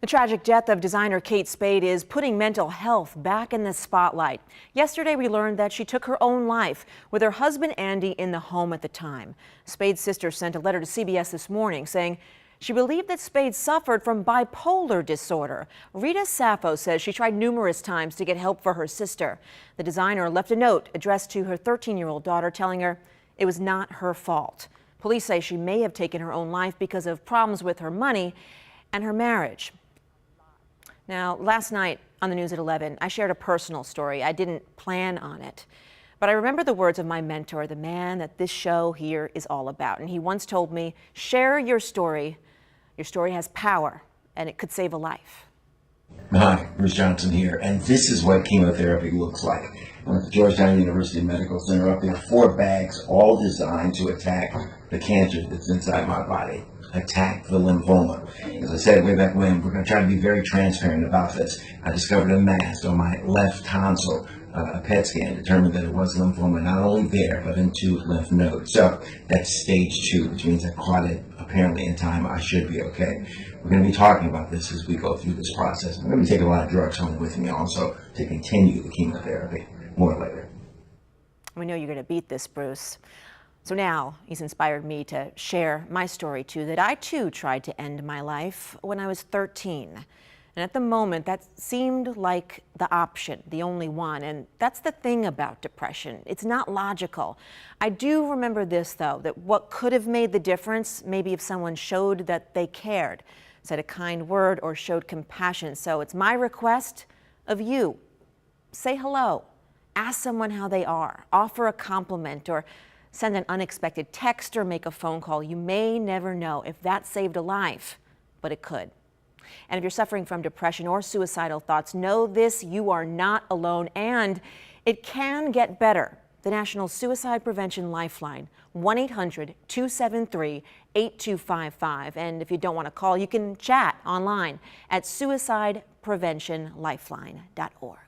The tragic death of designer Kate Spade is putting mental health back in the spotlight. Yesterday, we learned that she took her own life with her husband Andy in the home at the time. Spade's sister sent a letter to CBS this morning saying she believed that Spade suffered from bipolar disorder. Rita Sappho says she tried numerous times to get help for her sister. The designer left a note addressed to her 13-year-old daughter telling her it was not her fault. Police say she may have taken her own life because of problems with her money and her marriage. Now, last night on the news at 11, I shared a personal story. I didn't plan on it, but I remember the words of my mentor, the man that this show here is all about. And he once told me, share your story. Your story has power, and it could save a life. Hi, Bruce Johnson here, and this is what chemotherapy looks like. I'm at the Georgetown University Medical Center. Up there, 4 bags, all designed to attack the cancer that's inside my body, attack the lymphoma. As I said way back when, we're going to try to be very transparent about this. I discovered a mass on my left tonsil. A PET scan determined that it was lymphoma, not only there, but in 2 lymph nodes. So that's stage 2, which means I caught it apparently in time. I should be okay. We're going to be talking about this as we go through this process. I'm going to be taking a lot of drugs home with me also to continue the chemotherapy. More later. We know you're going to beat this, Bruce. So now he's inspired me to share my story too, that I too tried to end my life when I was 13. And at the moment, that seemed like the option, the only one. And that's the thing about depression. It's not logical. I do remember this, though, that what could have made the difference, maybe if someone showed that they cared, said a kind word, or showed compassion. So it's my request of you. Say hello. Ask someone how they are. Offer a compliment, or send an unexpected text or make a phone call. You may never know if that saved a life, but it could. And if you're suffering from depression or suicidal thoughts, know this: you are not alone, and it can get better. The National Suicide Prevention Lifeline, 1-800-273-8255. And if you don't want to call, you can chat online at suicidepreventionlifeline.org.